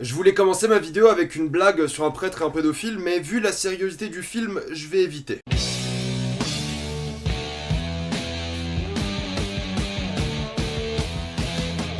Je voulais commencer ma vidéo avec une blague sur un prêtre et un pédophile, mais vu la sériosité du film, je vais éviter.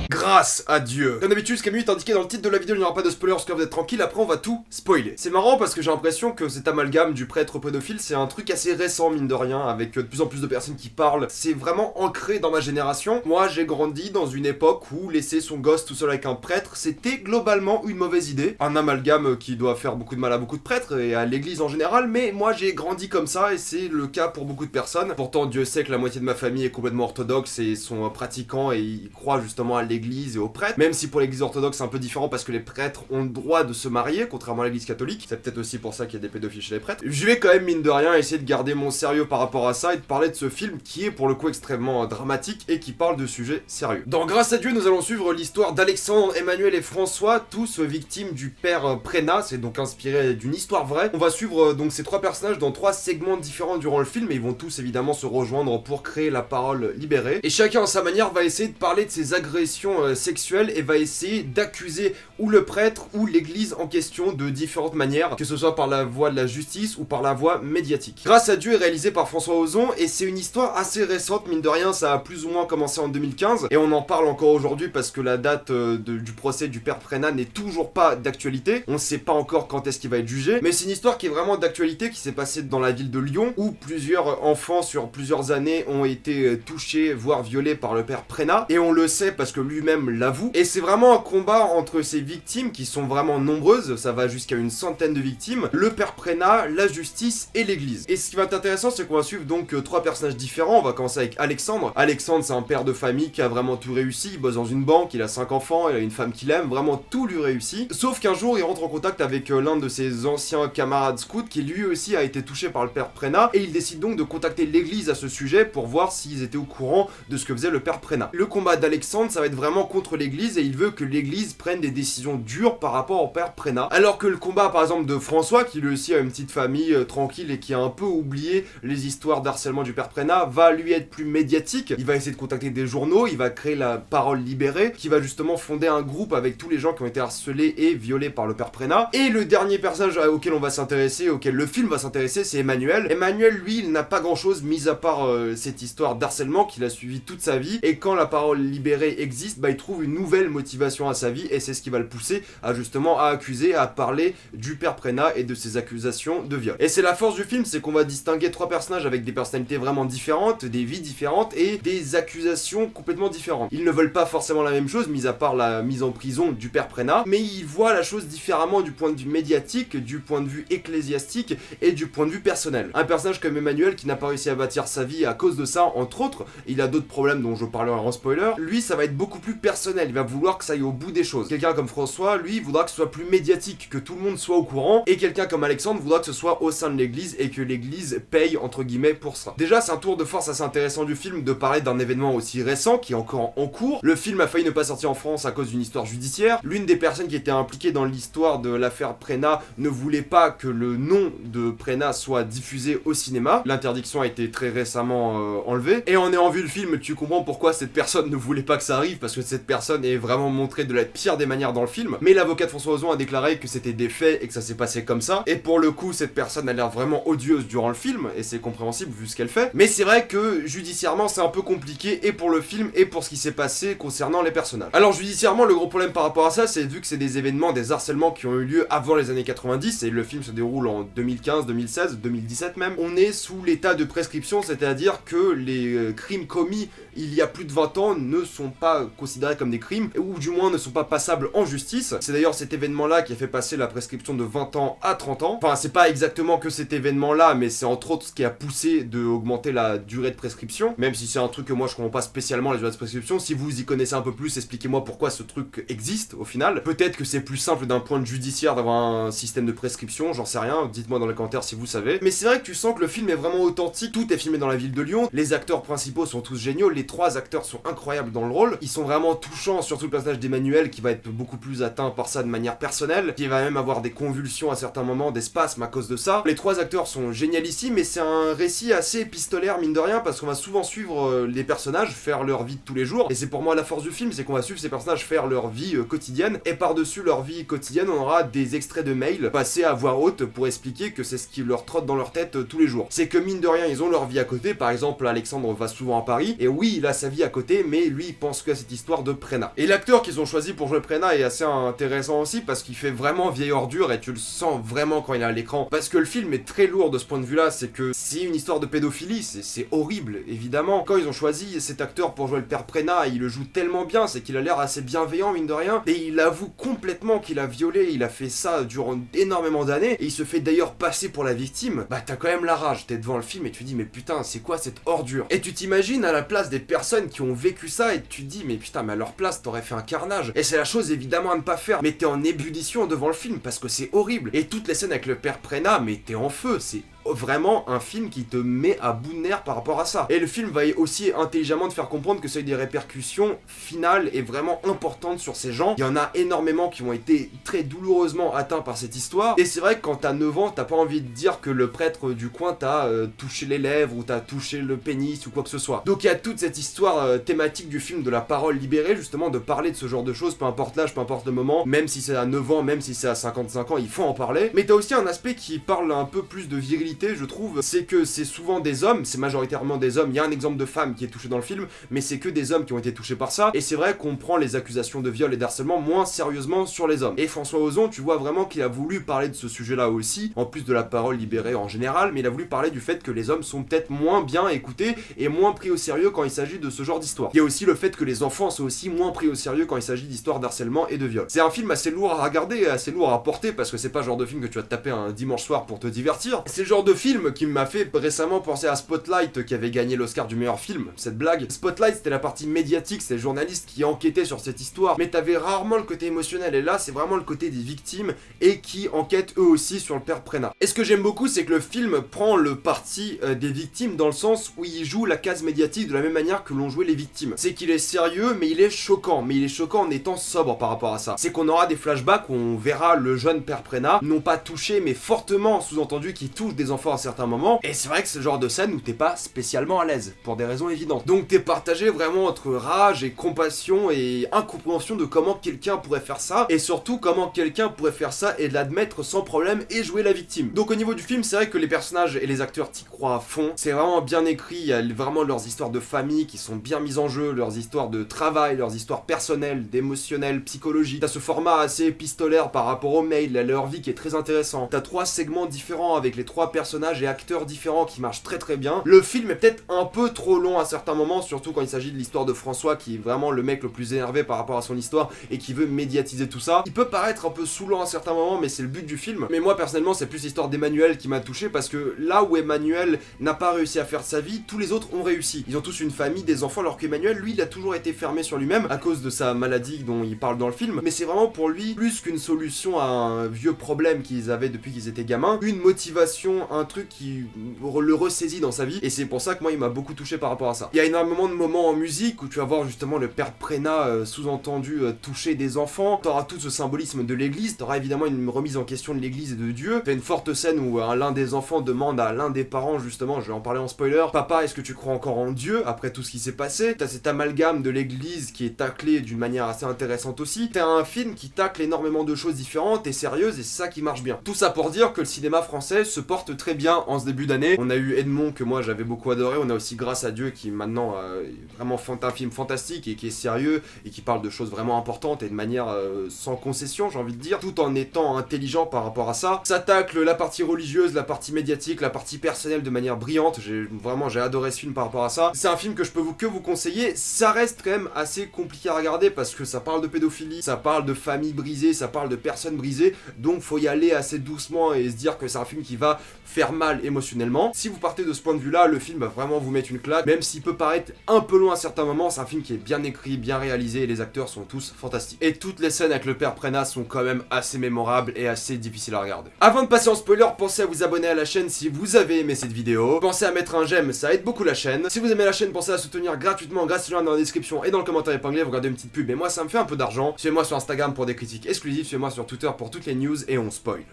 Grâce à Dieu. Comme d'habitude, ce qui est mieux est indiqué dans le titre de la vidéo, il n'y aura pas de spoiler parce que vous êtes tranquille, après on va tout spoiler. C'est marrant parce que j'ai l'impression que cet amalgame du prêtre au pédophile, c'est un truc assez récent mine de rien, avec de plus en plus de personnes qui parlent. C'est vraiment ancré dans ma génération. Moi, j'ai grandi dans une époque où laisser son gosse tout seul avec un prêtre, c'était globalement une mauvaise idée. Un amalgame qui doit faire beaucoup de mal à beaucoup de prêtres et à l'église en général, mais moi j'ai grandi comme ça et c'est le cas pour beaucoup de personnes. Pourtant, Dieu sait que la moitié de ma famille est complètement orthodoxe et sont pratiquants et ils croient justement à l'église et aux prêtres, même si pour l'église orthodoxe c'est un peu différent parce que les prêtres ont le droit de se marier, contrairement à l'église catholique. C'est peut-être aussi pour ça qu'il y a des pédophiles chez les prêtres. Je vais quand même mine de rien essayer de garder mon sérieux par rapport à ça et de parler de ce film qui est pour le coup extrêmement dramatique et qui parle de sujets sérieux. Dans Grâce à Dieu, nous allons suivre l'histoire d'Alexandre, Emmanuel et François, tous victimes du père Prénat. C'est donc inspiré d'une histoire vraie. On va suivre donc ces trois personnages dans trois segments différents durant le film et ils vont tous évidemment se rejoindre pour créer la parole libérée. Et chacun à sa manière va essayer de parler de ses agressions sexuelle et va essayer d'accuser ou le prêtre ou l'église en question de différentes manières, que ce soit par la voie de la justice ou par la voie médiatique. Grâce à Dieu est réalisé par François Ozon et c'est une histoire assez récente, mine de rien, ça a plus ou moins commencé en 2015 et on en parle encore aujourd'hui parce que la date du procès du père Prénat n'est toujours pas d'actualité, on sait pas encore quand est-ce qu'il va être jugé, mais c'est une histoire qui est vraiment d'actualité qui s'est passée dans la ville de Lyon où plusieurs enfants sur plusieurs années ont été touchés voire violés par le père Prénat et on le sait parce que lui-même l'avoue. Et c'est vraiment un combat entre ces victimes qui sont vraiment nombreuses, ça va jusqu'à une centaine de victimes, le père Prénat, la justice et l'église. Et ce qui va être intéressant, c'est qu'on va suivre donc trois personnages différents. On va commencer avec Alexandre. Alexandre, c'est un père de famille qui a vraiment tout réussi, il bosse dans une banque, il a 5 enfants, il a une femme qu'il aime, vraiment tout lui réussit. Sauf qu'un jour, il rentre en contact avec l'un de ses anciens camarades scouts qui lui aussi a été touché par le père Prénat et il décide donc de contacter l'église à ce sujet pour voir s'ils étaient au courant de ce que faisait le père Prénat. Le combat d'Alexandre, ça va être vraiment contre l'église et il veut que l'église prenne des décisions dures par rapport au père Prénat. Alors que le combat par exemple de François, qui lui aussi a une petite famille tranquille et qui a un peu oublié les histoires d'harcèlement du père Prénat, va lui être plus médiatique. Il va essayer de contacter des journaux, il va créer la parole libérée, qui va justement fonder un groupe avec tous les gens qui ont été harcelés et violés par le père Prénat. Et le dernier personnage auquel on va s'intéresser, auquel le film va s'intéresser, c'est Emmanuel. Emmanuel, lui, il n'a pas grand chose mis à part cette histoire d'harcèlement qu'il a suivi toute sa vie. Et quand la parole libérée existe, bah il trouve une nouvelle motivation à sa vie et c'est ce qui va le pousser à justement à accuser, à parler du père Prénat et de ses accusations de viol. Et c'est la force du film, c'est qu'on va distinguer trois personnages avec des personnalités vraiment différentes, des vies différentes et des accusations complètement différentes. Ils ne veulent pas forcément la même chose, mis à part la mise en prison du père Prénat, mais ils voient la chose différemment du point de vue médiatique, du point de vue ecclésiastique et du point de vue personnel. Un personnage comme Emmanuel qui n'a pas réussi à bâtir sa vie à cause de ça, entre autres, il a d'autres problèmes dont je parlerai en spoiler, lui ça va être beaucoup plus personnel, il va vouloir que ça aille au bout des choses. Quelqu'un comme François, lui, voudra que ce soit plus médiatique, que tout le monde soit au courant, et quelqu'un comme Alexandre voudra que ce soit au sein de l'église et que l'église paye entre guillemets pour ça. Déjà, c'est un tour de force assez intéressant du film de parler d'un événement aussi récent qui est encore en cours. Le film a failli ne pas sortir en France à cause d'une histoire judiciaire. L'une des personnes qui était impliquée dans l'histoire de l'affaire Prénat ne voulait pas que le nom de Prénat soit diffusé au cinéma. L'interdiction a été très récemment enlevée. Et en ayant vu le film, tu comprends pourquoi cette personne ne voulait pas que ça arrive, parce que cette personne est vraiment montrée de la pire des manières dans le film. Mais l'avocat de François Ozon a déclaré que c'était des faits et que ça s'est passé comme ça. Et pour le coup, cette personne a l'air vraiment odieuse durant le film, et c'est compréhensible vu ce qu'elle fait. Mais c'est vrai que judiciairement, c'est un peu compliqué, et pour le film, et pour ce qui s'est passé concernant les personnages. Alors judiciairement, le gros problème par rapport à ça, c'est vu que c'est des événements, des harcèlements qui ont eu lieu avant les années 90, et le film se déroule en 2015, 2016, 2017 même, on est sous l'état de prescription, c'est-à-dire que les crimes commis il y a plus de 20 ans ne sont pas considérés comme des crimes, ou du moins ne sont pas passables en justice. C'est d'ailleurs cet événement-là qui a fait passer la prescription de 20 ans à 30 ans. Enfin, c'est pas exactement que cet événement-là, mais c'est entre autres ce qui a poussé de augmenter la durée de prescription, même si c'est un truc que moi je comprends pas spécialement, la durée de prescription. Si vous y connaissez un peu plus, expliquez-moi pourquoi ce truc existe au final. Peut-être que c'est plus simple d'un point de vue judiciaire d'avoir un système de prescription, j'en sais rien, dites-moi dans les commentaires si vous savez. Mais c'est vrai que tu sens que le film est vraiment authentique, tout est filmé dans la ville de Lyon, les acteurs principaux sont tous géniaux, les trois acteurs sont incroyables dans le rôle, ils sont vraiment vraiment touchant, surtout le personnage d'Emmanuel qui va être beaucoup plus atteint par ça de manière personnelle, qui va même avoir des convulsions à certains moments, des spasmes à cause de ça. Les trois acteurs sont génialissimes, mais c'est un récit assez épistolaire mine de rien, parce qu'on va souvent suivre les personnages faire leur vie de tous les jours, et c'est pour moi la force du film, c'est qu'on va suivre ces personnages faire leur vie quotidienne, et par-dessus leur vie quotidienne, on aura des extraits de mails passés à voix haute pour expliquer que c'est ce qui leur trotte dans leur tête tous les jours. C'est que mine de rien, ils ont leur vie à côté. Par exemple, Alexandre va souvent à Paris, et oui, il a sa vie à côté, mais lui, il pense que cette histoire de Prena. Et l'acteur qu'ils ont choisi pour jouer Prena est assez intéressant aussi, parce qu'il fait vraiment vieille ordure, et tu le sens vraiment quand il est à l'écran, parce que le film est très lourd de ce point de vue-là, c'est que c'est une histoire de pédophilie, c'est horrible, évidemment. Quand ils ont choisi cet acteur pour jouer le père Prena, il le joue tellement bien, c'est qu'il a l'air assez bienveillant, mine de rien, et il avoue complètement qu'il a violé, il a fait ça durant énormément d'années, et il se fait d'ailleurs passer pour la victime. Bah t'as quand même la rage, t'es devant le film et tu dis mais putain c'est quoi cette ordure? Et tu t'imagines à la place des personnes qui ont vécu ça, et tu te dis mais putain mais à leur place t'aurais fait un carnage. Et c'est la chose évidemment à ne pas faire, mais t'es en ébullition devant le film parce que c'est horrible. Et toutes les scènes avec le père Prena, mais t'es en feu, c'est vraiment un film qui te met à bout de nerfs par rapport à ça. Et le film va aussi intelligemment te faire comprendre que ça a eu des répercussions finales et vraiment importantes sur ces gens. Il y en a énormément qui ont été très douloureusement atteints par cette histoire. Et c'est vrai que quand t'as 9 ans, t'as pas envie de dire que le prêtre du coin t'a touché les lèvres ou t'as touché le pénis ou quoi que ce soit. Donc il y a toute cette histoire thématique du film de la parole libérée, justement de parler de ce genre de choses, peu importe l'âge, peu importe le moment, même si c'est à 9 ans, même si c'est à 55 ans, il faut en parler. Mais t'as aussi un aspect qui parle un peu plus de virilité, je trouve, c'est que c'est souvent des hommes, c'est majoritairement des hommes. Il y a un exemple de femme qui est touchée dans le film, mais c'est que des hommes qui ont été touchés par ça, et c'est vrai qu'on prend les accusations de viol et d'harcèlement moins sérieusement sur les hommes. Et François Ozon, tu vois vraiment qu'il a voulu parler de ce sujet-là aussi, en plus de la parole libérée en général, mais il a voulu parler du fait que les hommes sont peut-être moins bien écoutés et moins pris au sérieux quand il s'agit de ce genre d'histoire. Il y a aussi le fait que les enfants sont aussi moins pris au sérieux quand il s'agit d'histoires d'harcèlement et de viol. C'est un film assez lourd à regarder et assez lourd à porter, parce que c'est pas le genre de film que tu vas te taper un dimanche soir pour te divertir. C'est le genre de film qui m'a fait récemment penser à Spotlight, qui avait gagné l'Oscar du meilleur film, cette blague. Spotlight, c'était la partie médiatique, c'est les journalistes qui enquêtaient sur cette histoire, mais t'avais rarement le côté émotionnel, et là c'est vraiment le côté des victimes et qui enquêtent eux aussi sur le père Prena. Et ce que j'aime beaucoup, c'est que le film prend le parti des victimes, dans le sens où il joue la case médiatique de la même manière que l'ont joué les victimes. C'est qu'il est sérieux, mais il est choquant en étant sobre par rapport à ça. C'est qu'on aura des flashbacks où on verra le jeune père Prena, non pas touché, mais fortement sous-entendu qui touche des enfants à certains moments, et c'est vrai que c'est le genre de scène où t'es pas spécialement à l'aise, pour des raisons évidentes. Donc t'es partagé vraiment entre rage et compassion et incompréhension de comment quelqu'un pourrait faire ça, et surtout comment quelqu'un pourrait faire ça et l'admettre sans problème et jouer la victime. Donc au niveau du film, c'est vrai que les personnages et les acteurs t'y croient à fond, c'est vraiment bien écrit, il y a vraiment leurs histoires de famille qui sont bien mises en jeu, leurs histoires de travail, leurs histoires personnelles, d'émotionnelles, psychologiques. T'as ce format assez épistolaire par rapport aux mails, à leur vie qui est très intéressant. T'as 3 segments différents avec les 3 personnages et acteurs différents qui marchent très très bien. Le film est peut-être un peu trop long à certains moments, surtout quand il s'agit de l'histoire de François, qui est vraiment le mec le plus énervé par rapport à son histoire et qui veut médiatiser tout ça. Il peut paraître un peu saoulant à certains moments, mais c'est le but du film. Mais moi personnellement, c'est plus l'histoire d'Emmanuel qui m'a touché, parce que là où Emmanuel n'a pas réussi à faire sa vie, tous les autres ont réussi. Ils ont tous une famille, des enfants, alors qu'Emmanuel, lui, il a toujours été fermé sur lui-même à cause de sa maladie dont il parle dans le film. Mais c'est vraiment pour lui plus qu'une solution à un vieux problème qu'ils avaient depuis qu'ils étaient gamins, une motivation, un truc qui le ressaisit dans sa vie, et c'est pour ça que moi il m'a beaucoup touché par rapport à ça. Il y a énormément de moments en musique où tu vas voir justement le père Prena sous-entendu toucher des enfants, t'auras tout ce symbolisme de l'église, t'auras évidemment une remise en question de l'église et de Dieu. T'as une forte scène où l'un des enfants demande à l'un des parents, justement, je vais en parler en spoiler, papa, est-ce que tu crois encore en Dieu après tout ce qui s'est passé? T'as cet amalgame de l'église qui est taclé d'une manière assez intéressante aussi. T'as un film qui tacle énormément de choses différentes et sérieuses, et c'est ça qui marche bien. Tout ça pour dire que le cinéma français se porte très bien en ce début d'année. On a eu Edmond, que moi j'avais beaucoup adoré, on a aussi Grâce à Dieu, qui maintenant est vraiment un film fantastique et qui est sérieux et qui parle de choses vraiment importantes et de manière sans concession, j'ai envie de dire, tout en étant intelligent par rapport à ça. Ça tacle la partie religieuse, la partie médiatique, la partie personnelle de manière brillante. J'ai adoré ce film par rapport à ça. C'est un film que je peux que vous conseiller. Ça reste quand même assez compliqué à regarder parce que ça parle de pédophilie, ça parle de famille brisée, ça parle de personnes brisées, donc faut y aller assez doucement et se dire que c'est un film qui va faire mal émotionnellement. Si vous partez de ce point de vue-là, le film va vraiment vous mettre une claque, même s'il peut paraître un peu long à certains moments, c'est un film qui est bien écrit, bien réalisé, et les acteurs sont tous fantastiques. Et toutes les scènes avec le père Prena sont quand même assez mémorables et assez difficiles à regarder. Avant de passer en spoiler, pensez à vous abonner à la chaîne si vous avez aimé cette vidéo. Pensez à mettre un j'aime, ça aide beaucoup la chaîne. Si vous aimez la chaîne, pensez à soutenir gratuitement grâce au lien dans la description et dans le commentaire épinglé, vous regardez une petite pub et moi ça me fait un peu d'argent. Suivez-moi sur Instagram pour des critiques exclusives, suivez-moi sur Twitter pour toutes les news et on spoil.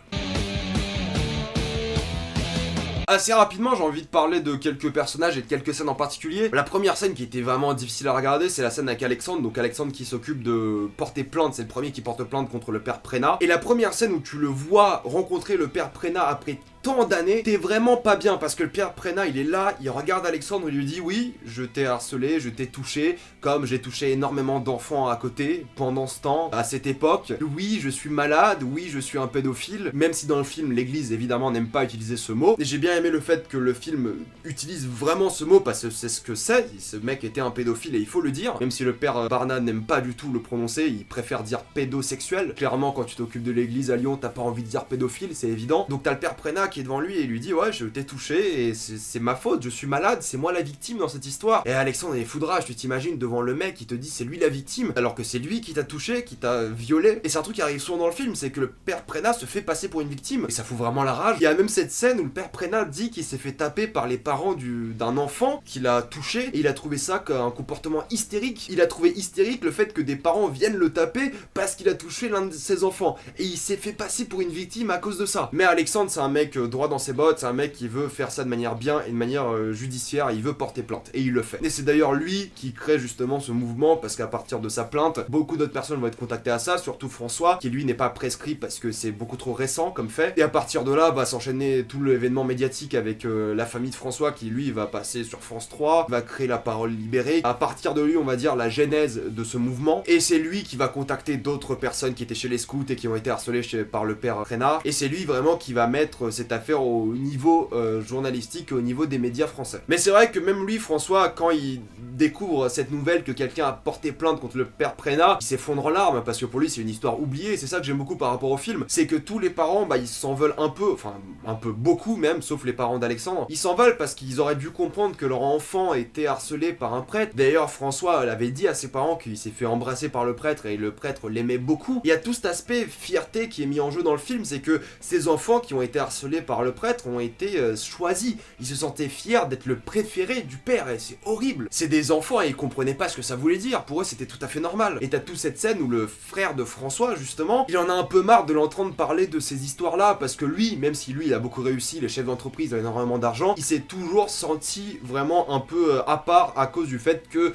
Assez rapidement, j'ai envie de parler de quelques personnages et de quelques scènes en particulier. La première scène qui était vraiment difficile à regarder, c'est la scène avec Alexandre. Donc Alexandre qui s'occupe de porter plainte, c'est le premier qui porte plainte contre le père Prena. Et la première scène où tu le vois rencontrer le père Prena après tant d'années, t'es vraiment pas bien parce que le père Prena il est là, il regarde Alexandre et lui dit oui, je t'ai harcelé, je t'ai touché, comme j'ai touché énormément d'enfants à côté pendant ce temps, à cette époque. Oui, je suis malade, oui, je suis un pédophile, même si dans le film l'église évidemment n'aime pas utiliser ce mot. Et j'ai bien aimé le fait que le film utilise vraiment ce mot parce que c'est ce que c'est, ce mec était un pédophile et il faut le dire, même si le père Barna n'aime pas du tout le prononcer, il préfère dire pédosexuel. Clairement quand tu t'occupes de l'église à Lyon, t'as pas envie de dire pédophile, c'est évident. Donc t'as le père Prena qui est devant lui et lui dit ouais je t'ai touché et c'est ma faute, je suis malade, c'est moi la victime dans cette histoire. Et Alexandre il est foudrage, tu t'imagines devant le mec qui te dit c'est lui la victime alors que c'est lui qui t'a touché, qui t'a violé. Et c'est un truc qui arrive souvent dans le film, c'est que le père Prena se fait passer pour une victime et ça fout vraiment la rage. Il y a même cette scène où le père Prena dit qu'il s'est fait taper par les parents d'un enfant qu'il a touché et il a trouvé ça comme un comportement hystérique. Il a trouvé hystérique le fait que des parents viennent le taper parce qu'il a touché l'un de ses enfants et il s'est fait passer pour une victime à cause de ça. Mais Alexandre c'est un mec droit dans ses bottes, c'est un mec qui veut faire ça de manière bien et de manière judiciaire, il veut porter plainte et il le fait. Et c'est d'ailleurs lui qui crée justement ce mouvement parce qu'à partir de sa plainte, beaucoup d'autres personnes vont être contactées à ça, surtout François qui lui n'est pas prescrit parce que c'est beaucoup trop récent comme fait. Et à partir de là va s'enchaîner tout l'événement médiatique avec la famille de François qui lui va passer sur France 3, va créer la parole libérée. À partir de lui on va dire la genèse de ce mouvement et c'est lui qui va contacter d'autres personnes qui étaient chez les scouts et qui ont été harcelées par le père Prena et c'est lui vraiment qui va mettre cette affaire au niveau journalistique et au niveau des médias français. Mais c'est vrai que même lui, François, quand il découvre cette nouvelle que quelqu'un a porté plainte contre le père Prena, il s'effondre en larmes parce que pour lui c'est une histoire oubliée. C'est ça que j'aime beaucoup par rapport au film, c'est que tous les parents, ils s'en veulent un peu, enfin un peu beaucoup même, sauf les parents d'Alexandre. Ils s'en veulent parce qu'ils auraient dû comprendre que leur enfant était harcelé par un prêtre. D'ailleurs, François l'avait dit à ses parents qu'il s'est fait embrasser par le prêtre et le prêtre l'aimait beaucoup. Il y a tout cet aspect fierté qui est mis en jeu dans le film, c'est que ces enfants qui ont été harcelés par le prêtre ont été choisis. Ils se sentaient fiers d'être le préféré du père et c'est horrible. C'est des enfants et ils comprenaient pas ce que ça voulait dire. Pour eux c'était tout à fait normal. Et t'as toute cette scène où le frère de François justement, il en a un peu marre de l'entendre parler de ces histoires là parce que lui, même si lui il a beaucoup réussi, les chefs d'entreprise ont énormément d'argent, il s'est toujours senti vraiment un peu à part à cause du fait que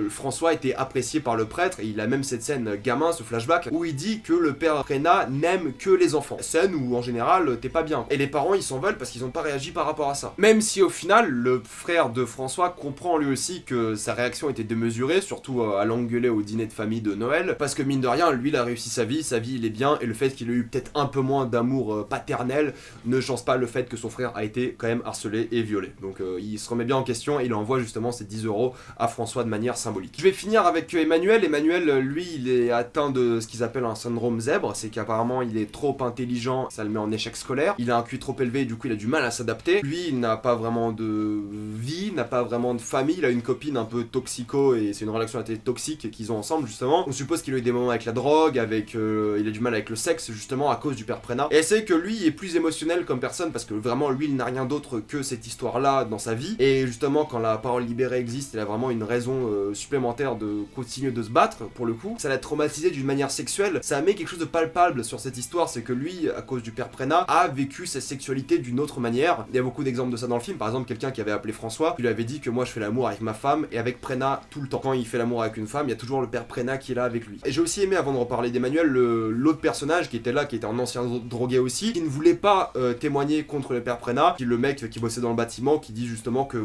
François était apprécié par le prêtre et il a même cette scène gamin, ce flashback où il dit que le père Prena n'aime que les enfants. Scène où en général t'es pas bien. Et les parents ils s'en veulent parce qu'ils ont pas réagi par rapport à ça. Même si au final, le frère de François comprend lui aussi que sa réaction était démesurée, surtout à l'engueuler au dîner de famille de Noël, parce que mine de rien, lui il a réussi sa vie il est bien, et le fait qu'il ait eu peut-être un peu moins d'amour paternel ne change pas le fait que son frère a été quand même harcelé et violé. Donc il se remet bien en question et il envoie justement ces 10 € à François de manière symbolique. Je vais finir avec Emmanuel. Emmanuel, lui, il est atteint de ce qu'ils appellent un syndrome zèbre, c'est qu'apparemment il est trop intelligent, ça le met en échec scolaire, il a un QI trop élevé et du coup il a du mal à s'adapter. Lui, il n'a pas vraiment de vie, n'a pas vraiment de famille, il a une copine un peu toxico et c'est une relation assez toxique qu'ils ont ensemble justement. On suppose qu'il a eu des moments avec la drogue, il a du mal avec le sexe justement à cause du père Prena. Et c'est que lui est plus émotionnel comme personne parce que vraiment lui il n'a rien d'autre que cette histoire là dans sa vie et justement quand la parole libérée existe, il a vraiment une raison supplémentaire de continuer de se battre pour le coup. Ça l'a traumatisé d'une manière sexuelle, ça a mis quelque chose de palpable sur cette histoire, c'est que lui à cause du père Prena a vécu sa sexualité d'une autre manière. Il y a beaucoup d'exemples de ça dans le film, par exemple quelqu'un qui avait appelé François, qui lui avait dit que moi je fais l'amour avec ma femme et avec Prena tout le temps. Quand il fait l'amour avec une femme, il y a toujours le père Prena qui est là avec lui. Et j'ai aussi aimé, avant de reparler d'Emmanuel, l'autre personnage qui était là, qui était un ancien drogué aussi, qui ne voulait pas témoigner contre le père Prena, qui le mec qui bossait dans le bâtiment, qui dit justement que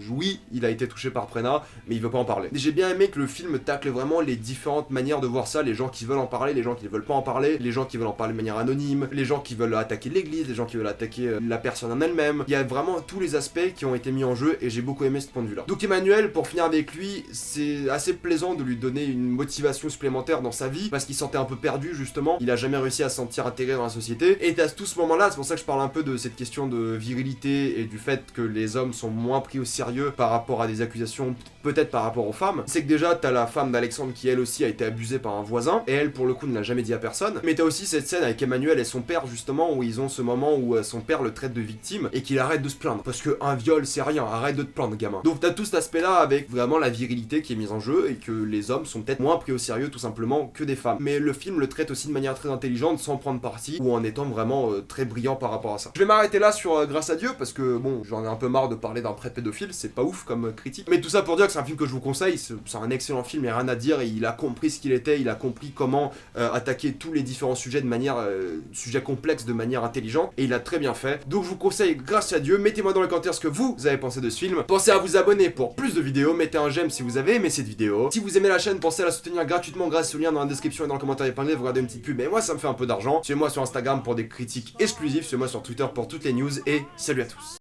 oui, il a été touché par Prena, mais il veut pas en parler. Et j'ai bien aimé que le film tacle vraiment les différentes manières de voir ça, les gens qui veulent en parler, les gens qui ne veulent pas en parler, les gens qui veulent en parler de manière anonyme, les gens qui veulent attaquer l'église, les gens qui veulent attaquer la personne en elle-même. Il y a vraiment tous les aspects qui ont été mis en jeu et j'ai beaucoup aimé ce point de vue là. Donc Emmanuel, pour finir avec lui, c'est assez plaisant de lui donner une motivation supplémentaire dans sa vie parce qu'il sentait un peu perdu justement, il a jamais réussi à se sentir intégré dans la société et à tout ce moment là, c'est pour ça que je parle un peu de cette question de virilité et du fait que les hommes sont moins pris au sérieux par rapport à des accusations, peut-être par rapport aux femmes. C'est que déjà t'as la femme d'Alexandre qui elle aussi a été abusée par un voisin et elle pour le coup ne l'a jamais dit à personne, mais t'as aussi cette scène avec Emmanuel et son père justement où ils ont ce moment où son père le traite de victime et qu'il arrête de se plaindre parce que un viol c'est rien, arrête de te plaindre gamin. Donc t'as tout cet aspect là avec vraiment la virilité qui est mise en jeu et que les hommes sont peut-être moins pris au sérieux tout simplement que des femmes. Mais le film le traite aussi de manière très intelligente sans prendre parti ou en étant vraiment très brillant par rapport à ça. Je vais m'arrêter là sur Grâce à Dieu parce que bon j'en ai un peu marre de parler d'un prêtre pédophile, c'est pas ouf comme critique. Mais tout ça pour dire que c'est un film que je vous conseille, c'est un excellent film, il n'y a rien à dire et il a compris ce qu'il était, il a compris comment attaquer tous les différents sujets de manière sujets complexes de manière intelligente et il a très bien fait. Donc je vous conseille Grâce à Dieu, mettez-moi dans les commentaires ce que vous avez pensé de ce film. Pensez à vous abonner pour plus de vidéos, mettez un j'aime si vous avez aimé cette vidéo. Si vous aimez la chaîne, pensez à la soutenir gratuitement grâce au lien dans la description et dans le commentaire épinglé, vous regardez une petite pub et moi ça me fait un peu d'argent. Suivez-moi sur Instagram pour des critiques exclusives, suivez-moi sur Twitter pour toutes les news et salut à tous.